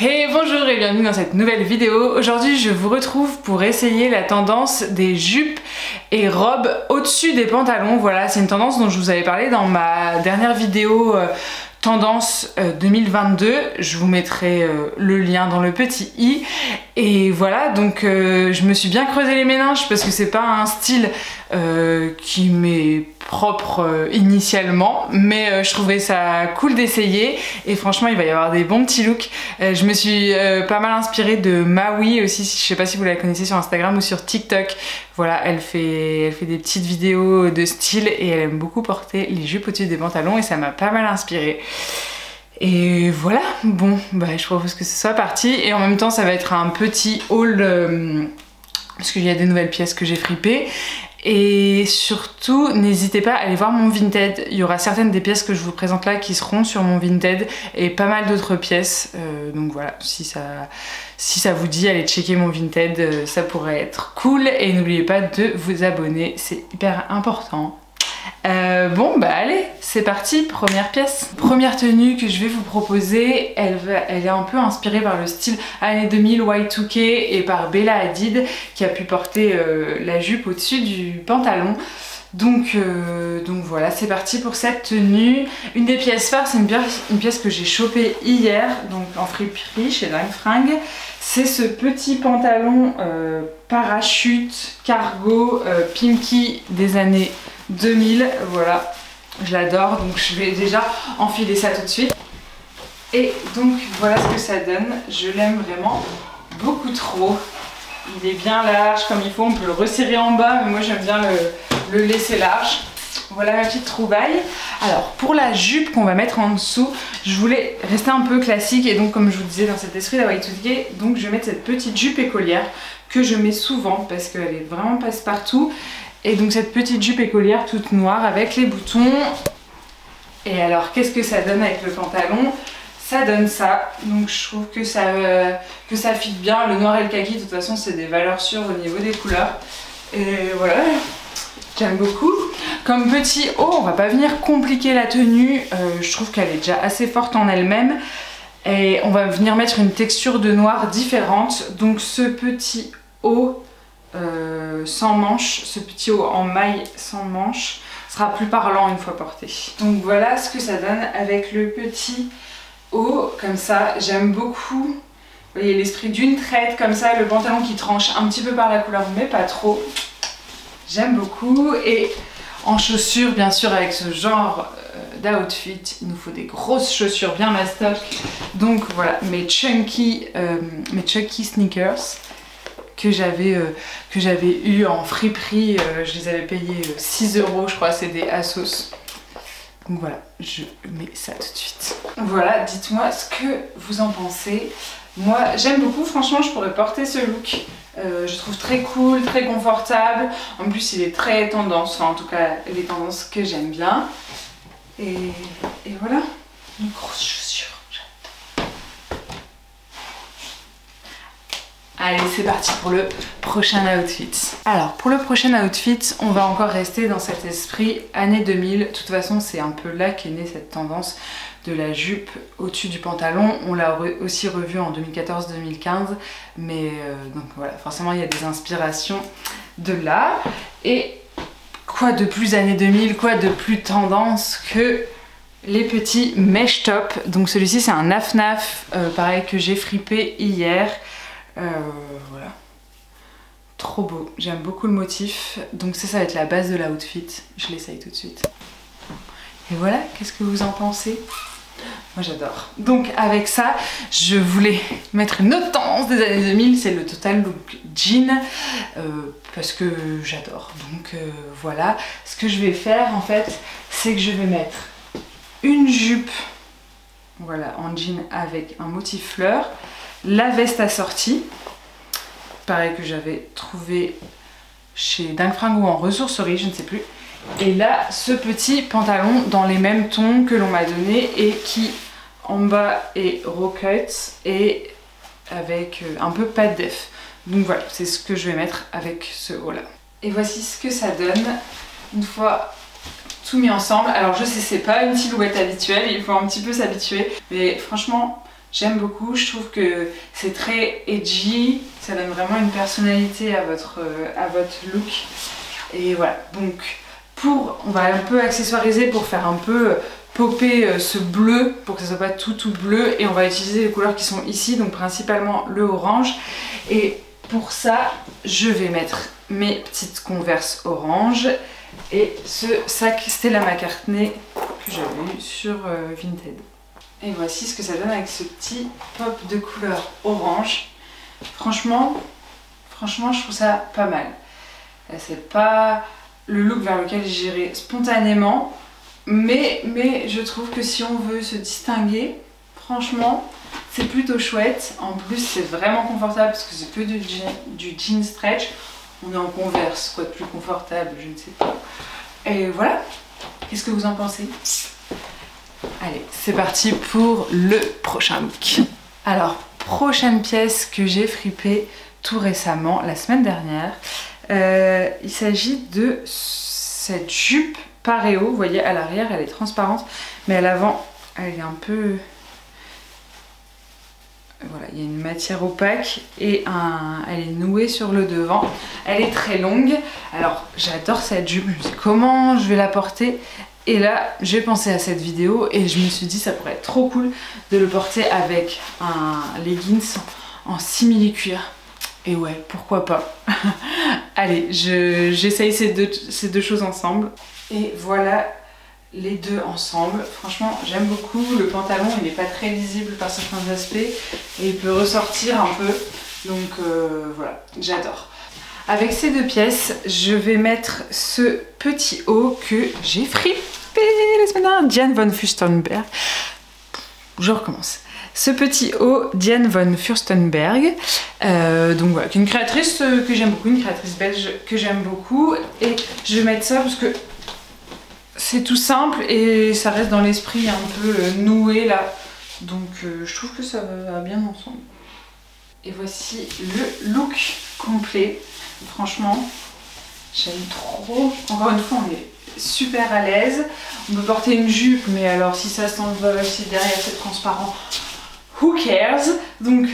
Hey, bonjour et bienvenue dans cette nouvelle vidéo. Aujourd'hui je vous retrouve pour essayer la tendance des jupes et robes au-dessus des pantalons. Voilà, c'est une tendance dont je vous avais parlé dans ma dernière vidéo tendance 2022. Je vous mettrai le lien dans le petit i. Et voilà, donc je me suis bien creusé les méninges parce que c'est pas un style qui m'est propre initialement, mais je trouvais ça cool d'essayer et franchement il va y avoir des bons petits looks. Je me suis pas mal inspirée de Maui aussi, je sais pas si vous la connaissez sur Instagram ou sur TikTok. Voilà, elle fait des petites vidéos de style et elle aime beaucoup porter les jupes au-dessus des pantalons et ça m'a pas mal inspirée. Et voilà, bon, bah, je propose que ce soit parti et en même temps ça va être un petit haul parce qu'il y a des nouvelles pièces que j'ai fripées. Et surtout, n'hésitez pas à aller voir mon Vinted. Il y aura certaines des pièces que je vous présente là qui seront sur mon Vinted et pas mal d'autres pièces. Donc voilà, si ça vous dit, allez checker mon Vinted, ça pourrait être cool. Et n'oubliez pas de vous abonner, c'est hyper important. Bon bah allez, c'est parti, première pièce. Première tenue que je vais vous proposer, elle est un peu inspirée par le style années 2000 Y2K et par Bella Hadid qui a pu porter la jupe au-dessus du pantalon. Donc voilà, c'est parti pour cette tenue. Une des pièces phares, c'est une pièce que j'ai chopée hier, donc en friperie chez Dingue Fringue. C'est ce petit pantalon parachute cargo Pimkie des années 2000, voilà, je l'adore, donc je vais déjà enfiler ça tout de suite. Et donc voilà ce que ça donne, je l'aime vraiment beaucoup trop. Il est bien large comme il faut, on peut le resserrer en bas, mais moi j'aime bien le laisser large. Voilà ma petite trouvaille. Alors pour la jupe qu'on va mettre en dessous, je voulais rester un peu classique et donc comme je vous disais dans cet esprit de Y2K, donc je vais mettre cette petite jupe écolière que je mets souvent parce qu'elle est vraiment passe-partout. Et donc cette petite jupe écolière toute noire avec les boutons. Et alors qu'est-ce que ça donne avec le pantalon? Ça donne ça. Donc je trouve que ça fit bien. Le noir et le kaki de toute façon c'est des valeurs sûres au niveau des couleurs. Et voilà, j'aime beaucoup. Comme petit haut, on va pas venir compliquer la tenue. Je trouve qu'elle est déjà assez forte en elle-même. Et on va venir mettre une texture de noir différente. Donc ce petit haut sans manche, ce petit haut en maille sans manche sera plus parlant une fois porté. Donc voilà ce que ça donne avec le petit haut comme ça. J'aime beaucoup, vous voyez l'esprit d'une traite comme ça, le pantalon qui tranche un petit peu par la couleur mais pas trop. J'aime beaucoup. Et en chaussures bien sûr avec ce genre d'outfit, il nous faut des grosses chaussures bien mastoc. Donc voilà mes chunky sneakers que j'avais eu en friperie, je les avais payés 6 € je crois, c'est des Asos. Donc voilà, je mets ça tout de suite. Voilà, dites-moi ce que vous en pensez. Moi j'aime beaucoup, franchement je pourrais porter ce look. Je trouve très cool, très confortable. En plus il est très tendance, enfin en tout cas les tendances que j'aime bien. Et voilà, une grosse chaussure. Allez, c'est parti pour le prochain outfit. Alors, pour le prochain outfit, on va encore rester dans cet esprit années 2000. De toute façon, c'est un peu là qu'est née cette tendance de la jupe au-dessus du pantalon. On l'a aussi revu en 2014-2015. Mais donc voilà, forcément, il y a des inspirations de là. Et quoi de plus années 2000, quoi de plus tendance que les petits mesh top. Donc celui-ci, c'est un naf-naf, pareil, que j'ai fripé hier. Voilà, trop beau, j'aime beaucoup le motif. Donc ça va être la base de l'outfit. Je l'essaye tout de suite. Et voilà, qu'est-ce que vous en pensez? Moi j'adore. Donc avec ça, je voulais mettre une autre tendance des années 2000, c'est le total look jean, parce que j'adore. Donc voilà, ce que je vais faire en fait, c'est que je vais mettre une jupe, voilà, en jean avec un motif fleur. La veste assortie, pareil que j'avais trouvé chez Dingue Fringue ou en ressourcerie, je ne sais plus. Et là, ce petit pantalon dans les mêmes tons que l'on m'a donné et qui en bas est raw cut et avec un peu pas de def. Donc voilà, c'est ce que je vais mettre avec ce haut là. Et voici ce que ça donne une fois tout mis ensemble. Alors je sais, c'est pas une silhouette habituelle, il faut un petit peu s'habituer, mais franchement J'aime beaucoup, je trouve que c'est très edgy, ça donne vraiment une personnalité à votre look. Et voilà, donc on va un peu accessoiriser pour faire un peu popper ce bleu, pour que ça soit pas tout bleu, et on va utiliser les couleurs qui sont ici, donc principalement le orange. Et pour ça, je vais mettre mes petites Converse orange et ce sac Stella McCartney que j'avais eu sur Vinted. Et voici ce que ça donne avec ce petit pop de couleur orange. Franchement, je trouve ça pas mal. C'est pas le look vers lequel j'irai spontanément, mais je trouve que si on veut se distinguer, franchement, c'est plutôt chouette. En plus, c'est vraiment confortable parce que c'est que du jean stretch. On est en Converse, quoi de plus confortable, je ne sais pas. Et voilà, qu'est-ce que vous en pensez? Allez, c'est parti pour le prochain look. Alors, prochaine pièce que j'ai fripée tout récemment, la semaine dernière. Il s'agit de cette jupe paréo. Vous voyez, à l'arrière, elle est transparente, mais à l'avant, elle est un peu... Voilà, il y a une matière opaque et elle est nouée sur le devant. Elle est très longue. Alors, j'adore cette jupe. Je me suis dit, comment je vais la porter? Et là, j'ai pensé à cette vidéo et je me suis dit, ça pourrait être trop cool de le porter avec un leggings en simili-cuir. Et ouais, pourquoi pas. Allez, j'essaye ces deux choses ensemble. Et voilà les deux ensemble. Franchement, j'aime beaucoup. Le pantalon, il n'est pas très lisible par certains aspects et il peut ressortir un peu. Donc voilà, j'adore. Avec ces deux pièces, je vais mettre ce petit haut que j'ai fripé la semaine dernière. Diane von Furstenberg. Je recommence. Ce petit haut, Diane von Furstenberg. Donc voilà, une créatrice que j'aime beaucoup, une créatrice belge que j'aime beaucoup. Et je vais mettre ça parce que c'est tout simple et ça reste dans l'esprit un peu noué là. Donc je trouve que ça va bien ensemble. Et voici le look complet. Franchement, j'aime trop. Encore une fois, on est super à l'aise. On peut porter une jupe, mais alors si ça s'envole, si derrière c'est transparent, who cares? Donc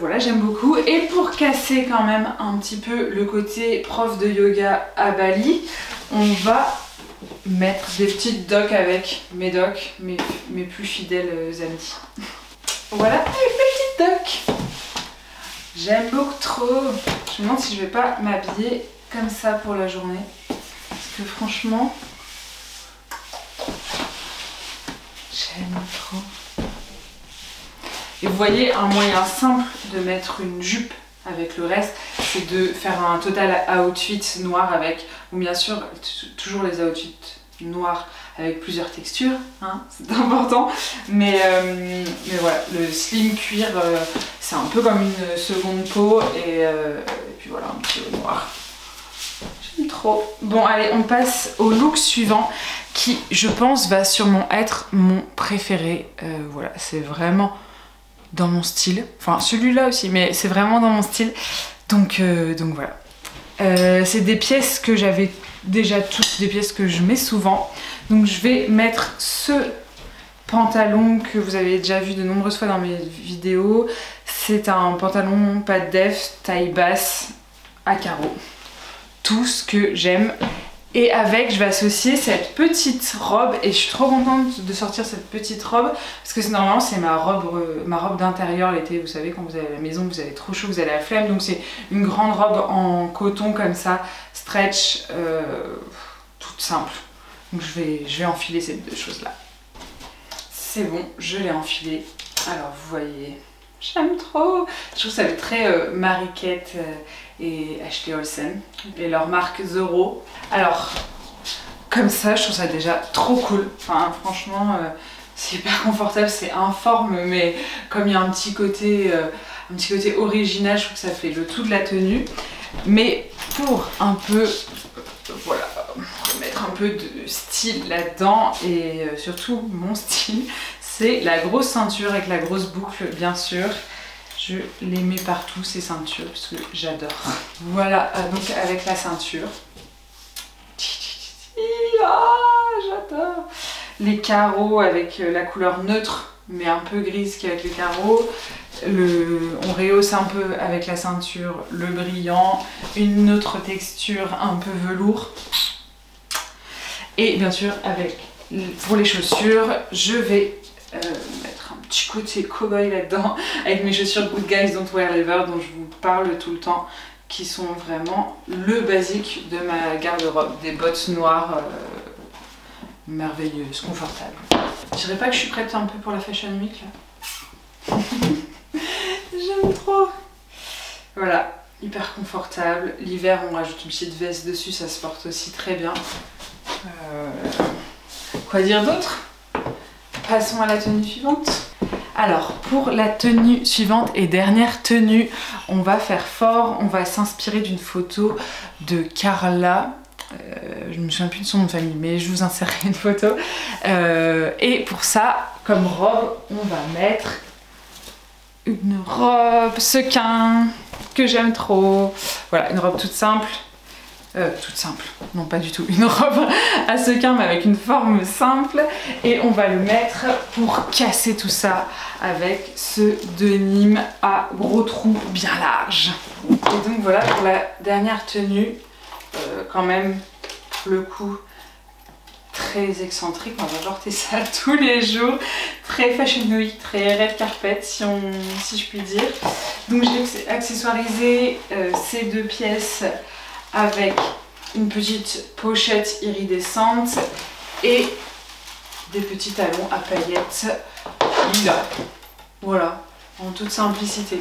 voilà, j'aime beaucoup. Et pour casser quand même un petit peu le côté prof de yoga à Bali, on va mettre des petites docks avec mes docks, mes plus fidèles amis. Voilà, avec mes petites docks. J'aime beaucoup trop. Je me demande si je vais pas m'habiller comme ça pour la journée. Parce que franchement, j'aime trop. Et vous voyez, un moyen simple de mettre une jupe avec le reste, c'est de faire un total outfit noir avec, ou bien sûr, toujours les outfits noirs avec plusieurs textures, hein, c'est important, mais voilà, le slim cuir, c'est un peu comme une seconde peau, et puis voilà, un petit peu noir. J'aime trop. Bon, allez, on passe au look suivant, qui, je pense, va sûrement être mon préféré. Voilà, c'est vraiment dans mon style, enfin celui-là aussi, mais c'est vraiment dans mon style, donc voilà. C'est des pièces que j'avais déjà toutes, des pièces que je mets souvent. Donc je vais mettre ce pantalon que vous avez déjà vu de nombreuses fois dans mes vidéos. C'est un pantalon pas de def, taille basse, à carreaux. Tout ce que j'aime. Et avec, je vais associer cette petite robe, et je suis trop contente de sortir cette petite robe, parce que normalement c'est ma robe d'intérieur l'été. Vous savez, quand vous allez à la maison, vous avez trop chaud, vous avez la flemme, donc c'est une grande robe en coton comme ça, stretch, toute simple. Donc je vais enfiler ces deux choses là. C'est bon, je l'ai enfilé. Alors vous voyez, j'aime trop. Je trouve que ça fait très Marie-Kate et Ashley Olsen et leur marque Zoro. Alors comme ça, je trouve ça déjà trop cool. Enfin franchement, c'est hyper confortable, c'est informe, mais comme il y a un petit côté original, je trouve que ça fait le tout de la tenue. Mais pour un peu, voilà, mettre un peu de style là-dedans, et surtout mon style, c'est la grosse ceinture avec la grosse boucle, bien sûr. Je les mets partout, ces ceintures, parce que j'adore. Voilà, donc avec la ceinture. Ah, j'adore. Les carreaux avec la couleur neutre mais un peu grise qu'avec les carreaux. On rehausse un peu avec la ceinture, le brillant, une autre texture un peu velours. Et bien sûr, pour les chaussures, je vais mettre un petit côté cow-boy là-dedans, avec mes chaussures Good Guys Don't Wear Leather dont je vous parle tout le temps, qui sont vraiment le basique de ma garde-robe. Des bottes noires merveilleuses, confortables. Je dirais pas que je suis prête un peu pour la Fashion Week là. J'aime trop. Voilà, hyper confortable. L'hiver, on rajoute une petite veste dessus, ça se porte aussi très bien. Quoi dire d'autre? Passons à la tenue suivante. Alors, pour la tenue suivante et dernière tenue, on va faire fort, on va s'inspirer d'une photo de Carla. Je me souviens plus de son nom de famille, mais je vous insérerai une photo. Et pour ça, comme robe, on va mettre une robe sequin que j'aime trop. Voilà, une robe toute simple, non pas du tout, une robe à sequin mais avec une forme simple, et on va le mettre pour casser tout ça avec ce denim à gros trous bien large. Et donc voilà pour la dernière tenue, quand même le coup très excentrique, on va porter ça tous les jours, très fashion week, très red carpet si je puis dire. Donc j'ai accessoirisé ces deux pièces avec une petite pochette iridescente et des petits talons à paillettes lila. Voilà, en toute simplicité.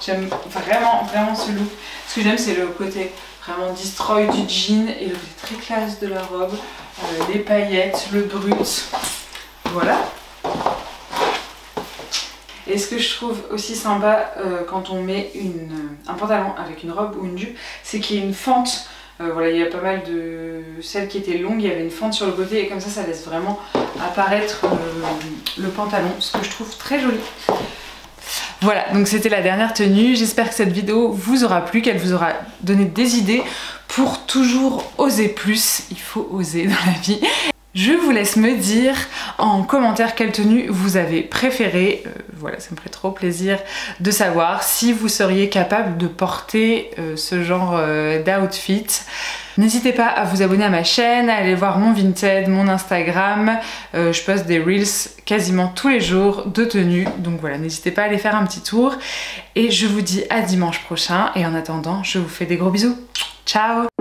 J'aime vraiment ce look. Ce que j'aime, c'est le côté vraiment destroy du jean et le côté très classe de la robe, les paillettes, le brut. Voilà. Et ce que je trouve aussi sympa quand on met un pantalon avec une robe ou une jupe, c'est qu'il y a une fente. Voilà, il y a pas mal de celles qui étaient longues, il y avait une fente sur le côté et comme ça laisse vraiment apparaître le pantalon, ce que je trouve très joli. Voilà, donc c'était la dernière tenue. J'espère que cette vidéo vous aura plu, qu'elle vous aura donné des idées pour toujours oser plus. Il faut oser dans la vie. Je vous laisse me dire en commentaire quelle tenue vous avez préférée. Voilà, ça me ferait trop plaisir de savoir si vous seriez capable de porter ce genre d'outfit. N'hésitez pas à vous abonner à ma chaîne, à aller voir mon Vinted, mon Instagram. Je poste des reels quasiment tous les jours de tenues. Donc voilà, n'hésitez pas à aller faire un petit tour. Et je vous dis à dimanche prochain. Et en attendant, je vous fais des gros bisous. Ciao!